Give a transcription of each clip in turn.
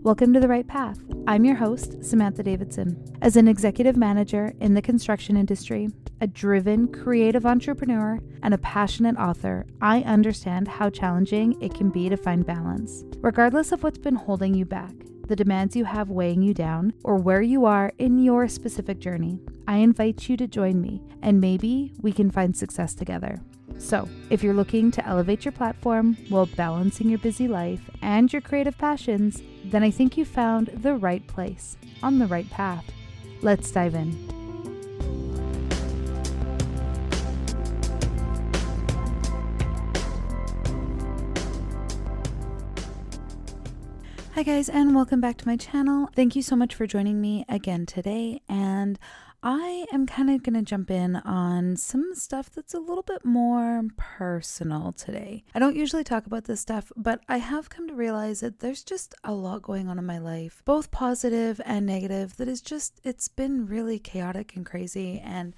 Welcome to The Right Path. I'm your host, Samantha Davidson. As an executive manager in the construction industry, a driven creative entrepreneur, and a passionate author, I understand how challenging it can be to find balance. Regardless of what's been holding you back, the demands you have weighing you down, or where you are in your specific journey, I invite you to join me, and maybe we can find success together. So, if you're looking to elevate your platform while balancing your busy life and your creative passions, then I think you found the right place, on the right path. Let's dive in. Hi guys, and welcome back to my channel. Thank you so much for joining me again today, and I am kind of going to jump in on some stuff that's a little bit more personal today. I don't usually talk about this stuff, but I have come to realize that there's just a lot going on in my life, both positive and negative, that is just, it's been really chaotic and crazy. And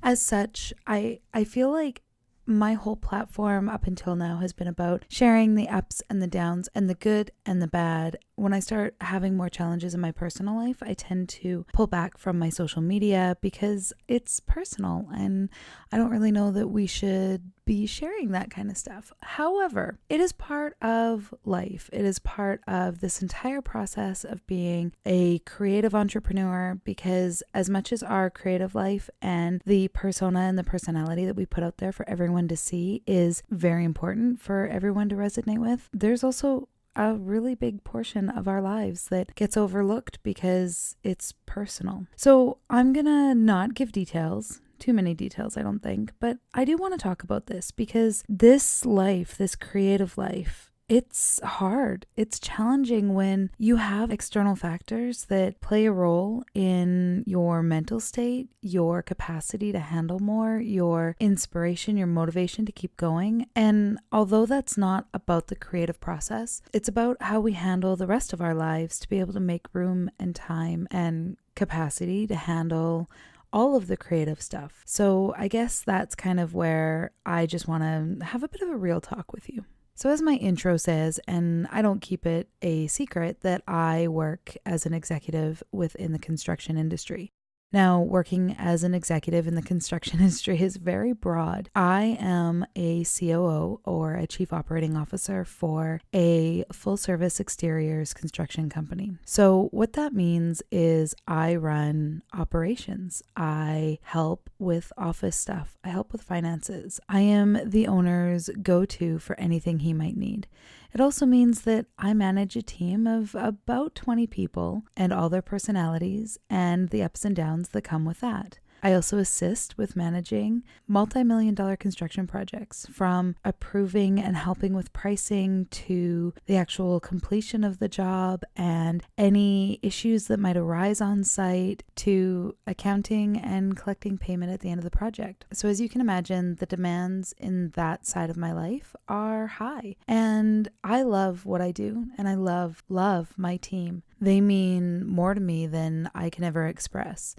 as such, I feel like my whole platform up until now has been about sharing the ups and the downs and the good and the bad. When I start having more challenges in my personal life, I tend to pull back from my social media because it's personal and I don't really know that we should be sharing that kind of stuff. However, it is part of life. It is part of this entire process of being a creative entrepreneur, because as much as our creative life and the persona and the personality that we put out there for everyone to see is very important for everyone to resonate with, there's also a really big portion of our lives that gets overlooked because it's personal. So I'm gonna not give details, too many details, I don't think, but I do want to talk about this because this life, this creative life, it's hard. It's challenging when you have external factors that play a role in your mental state, your capacity to handle more, your inspiration, your motivation to keep going. And although that's not about the creative process, it's about how we handle the rest of our lives to be able to make room and time and capacity to handle all of the creative stuff. So I guess that's kind of where I just want to have a bit of a real talk with you. So as my intro says, and I don't keep it a secret, that I work as an executive within the construction industry. Now, working as an executive in the construction industry is very broad. I am a COO, or a chief operating officer, for a full service exteriors construction company. So what that means is I run operations. I help with office stuff. I help with finances. I am the owner's go-to for anything he might need. It also means that I manage a team of about 20 people and all their personalities and the ups and downs that come with that. I also assist with managing multi-million-dollar construction projects, from approving and helping with pricing to the actual completion of the job and any issues that might arise on site, to accounting and collecting payment at the end of the project. So as you can imagine, the demands in that side of my life are high. And I love what I do, and I love my team. They mean more to me than I can ever express.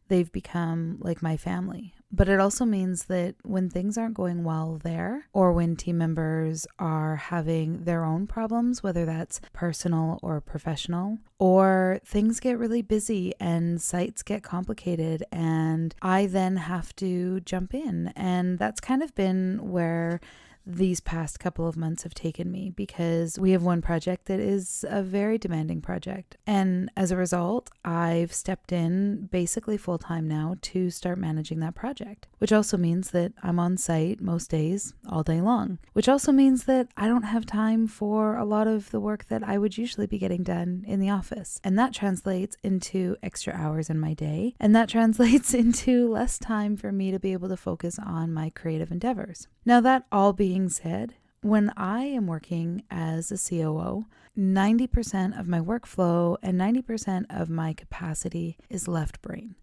They've become like my family. But it also means that when things aren't going well there, or when team members are having their own problems, whether that's personal or professional, or things get really busy and sites get complicated, and I then have to jump in. And that's kind of been where these past couple of months have taken me, because we have one project that is a very demanding project. And as a result, I've stepped in basically full time now to start managing that project, which also means that I'm on site most days, all day long, which also means that I don't have time for a lot of the work that I would usually be getting done in the office. And that translates into extra hours in my day. And that translates into less time for me to be able to focus on my creative endeavors. Now, that all being said, when I am working as a COO, 90% of my workflow and 90% of my capacity is left brain.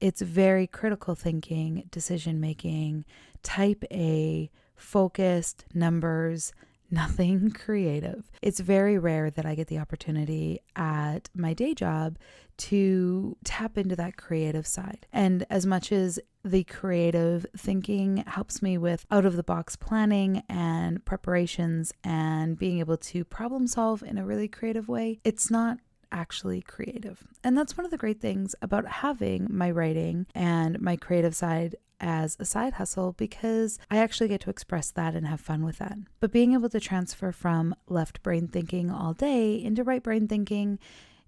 It's very critical thinking, decision making, type A, focused, numbers, nothing creative. It's very rare that I get the opportunity at my day job to tap into that creative side. And as much as the creative thinking helps me with out-of-the-box planning and preparations and being able to problem solve in a really creative way, it's not actually creative. And that's one of the great things about having my writing and my creative side as a side hustle, because I actually get to express that and have fun with that. But being able to transfer from left brain thinking all day into right brain thinking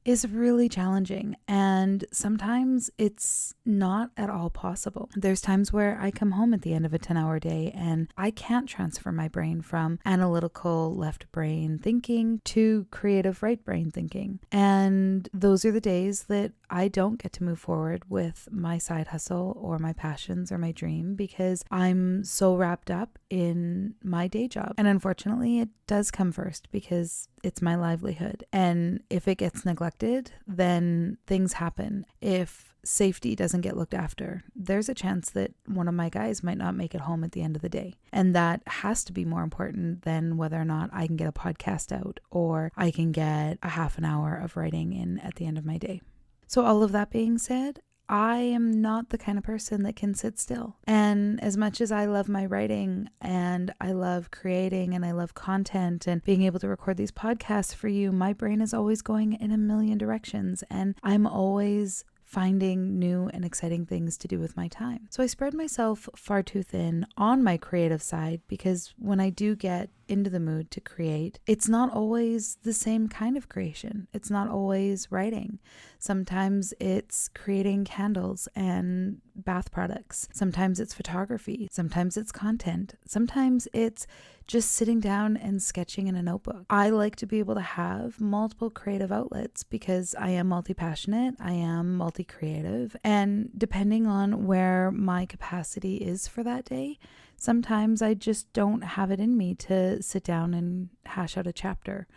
is really challenging, and sometimes it's not at all possible. There's times where I come home at the end of a 10-hour day and I can't transfer my brain from analytical left brain thinking to creative right brain thinking. And those are the days that I don't get to move forward with my side hustle or my passions or my dream, because I'm so wrapped up in my day job. And unfortunately, it does come first because it's my livelihood. And if it gets neglected, then things happen. If safety doesn't get looked after, there's a chance that one of my guys might not make it home at the end of the day. And that has to be more important than whether or not I can get a podcast out or I can get a half an hour of writing in at the end of my day. So all of that being said, I am not the kind of person that can sit still. And as much as I love my writing and I love creating and I love content and being able to record these podcasts for you, my brain is always going in a million directions, and I'm always finding new and exciting things to do with my time. So I spread myself far too thin on my creative side, because when I do get into the mood to create, it's not always the same kind of creation. It's not always writing. Sometimes it's creating candles and bath products. Sometimes it's photography. Sometimes it's content. Sometimes it's just sitting down and sketching in a notebook. I like to be able to have multiple creative outlets because I am multi-passionate, I am multi-creative, and depending on where my capacity is for that day, sometimes I just don't have it in me to sit down and hash out a chapter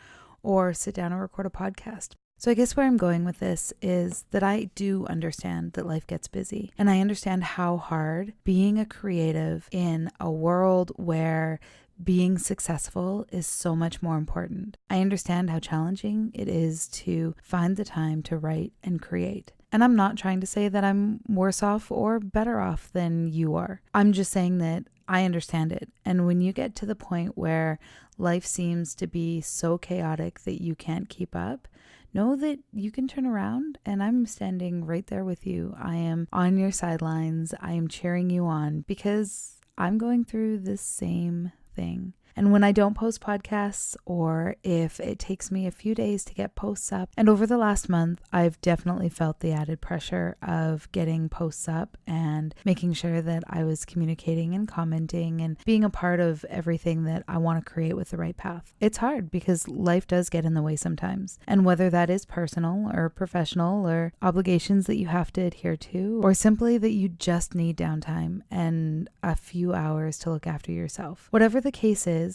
or sit down and record a podcast. So I guess where I'm going with this is that I do understand that life gets busy, and I understand how hard being a creative in a world where being successful is so much more important. I understand how challenging it is to find the time to write and create. And I'm not trying to say that I'm worse off or better off than you are. I'm just saying that I understand it. And when you get to the point where life seems to be so chaotic that you can't keep up, know that you can turn around, and I'm standing right there with you. I am on your sidelines. I am cheering you on because I'm going through this same thing. And when I don't post podcasts, or if it takes me a few days to get posts up, and over the last month, I've definitely felt the added pressure of getting posts up and making sure that I was communicating and commenting and being a part of everything that I want to create with the right path. It's hard because life does get in the way sometimes. And whether that is personal or professional or obligations that you have to adhere to, or simply that you just need downtime and a few hours to look after yourself. Whatever the case is,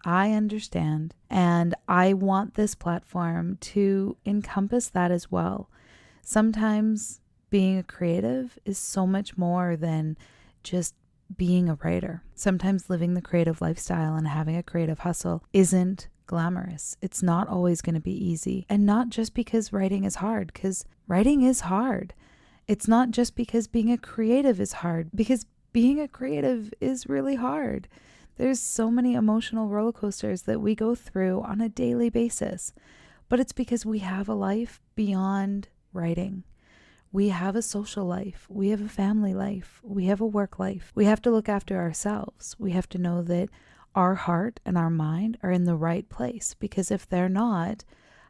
I understand, and I want this platform to encompass that as well. Sometimes being a creative is so much more than just being a writer. Sometimes living the creative lifestyle and having a creative hustle isn't glamorous. It's not always going to be easy. And not just because writing is hard, because writing is hard. It's not just because being a creative is hard, because being a creative is really hard. There's so many emotional roller coasters that we go through on a daily basis, but it's because we have a life beyond writing. We have a social life. We have a family life. We have a work life. We have to look after ourselves. We have to know that our heart and our mind are in the right place, because if they're not,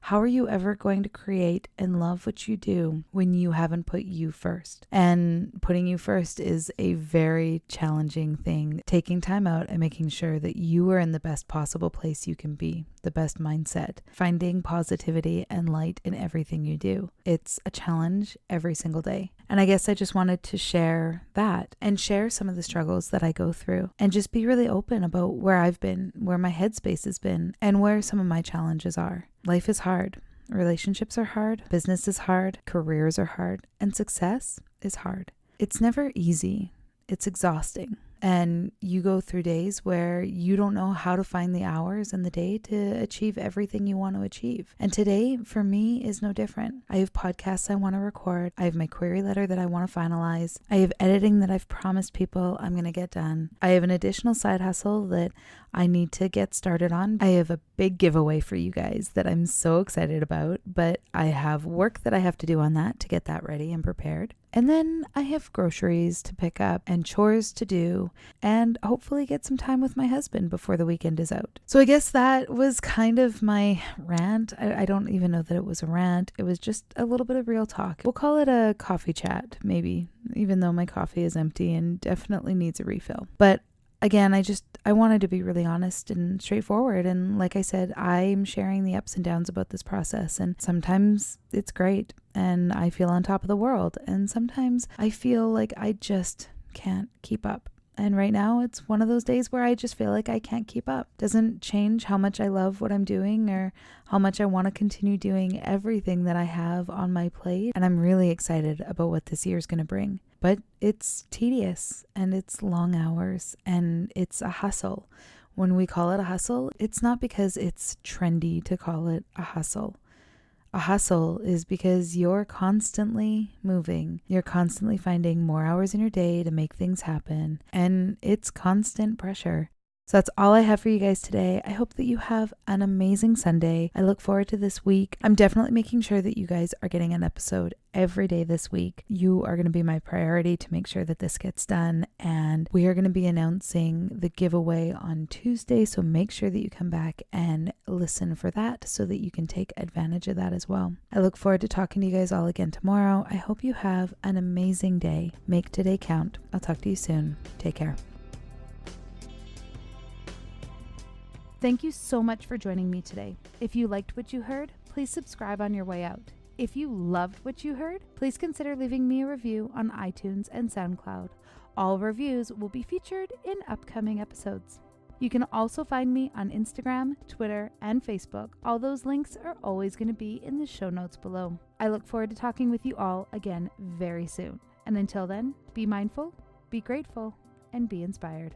how are you ever going to create and love what you do when you haven't put you first? And putting you first is a very challenging thing. Taking time out and making sure that you are in the best possible place you can be, the best mindset, finding positivity and light in everything you do. It's a challenge every single day. And I guess I just wanted to share that and share some of the struggles that I go through and just be really open about where I've been, where my headspace has been, and where some of my challenges are. Life is hard. Relationships are hard. Business is hard. Careers are hard. And success is hard. It's never easy. It's exhausting. And you go through days where you don't know how to find the hours in the day to achieve everything you want to achieve. And today, for me, is no different. I have podcasts I want to record. I have my query letter that I want to finalize. I have editing that I've promised people I'm going to get done. I have an additional side hustle that I need to get started on. I have a big giveaway for you guys that I'm so excited about, but I have work that I have to do on that to get that ready and prepared. And then I have groceries to pick up and chores to do and hopefully get some time with my husband before the weekend is out. So I guess that was kind of my rant. I don't even know that it was a rant. It was just a little bit of real talk. We'll call it a coffee chat, maybe, even though my coffee is empty and definitely needs a refill. But again, I wanted to be really honest and straightforward. And like I said, I'm sharing the ups and downs about this process. And sometimes it's great and I feel on top of the world. And sometimes I feel like I just can't keep up. And right now it's one of those days where I just feel like I can't keep up. Doesn't change how much I love what I'm doing or how much I want to continue doing everything that I have on my plate. And I'm really excited about what this year is going to bring. But it's tedious and it's long hours and it's a hustle. When we call it a hustle, it's not because it's trendy to call it a hustle. A hustle is because you're constantly moving. You're constantly finding more hours in your day to make things happen. And it's constant pressure. So that's all I have for you guys today. I hope that you have an amazing Sunday. I look forward to this week. I'm definitely making sure that you guys are getting an episode every day this week. You are going to be my priority to make sure that this gets done. And we are going to be announcing the giveaway on Tuesday. So make sure that you come back and listen for that so that you can take advantage of that as well. I look forward to talking to you guys all again tomorrow. I hope you have an amazing day. Make today count. I'll talk to you soon. Take care. Thank you so much for joining me today. If you liked what you heard, please subscribe on your way out. If you loved what you heard, please consider leaving me a review on iTunes and SoundCloud. All reviews will be featured in upcoming episodes. You can also find me on Instagram, Twitter, and Facebook. All those links are always going to be in the show notes below. I look forward to talking with you all again very soon. And until then, be mindful, be grateful, and be inspired.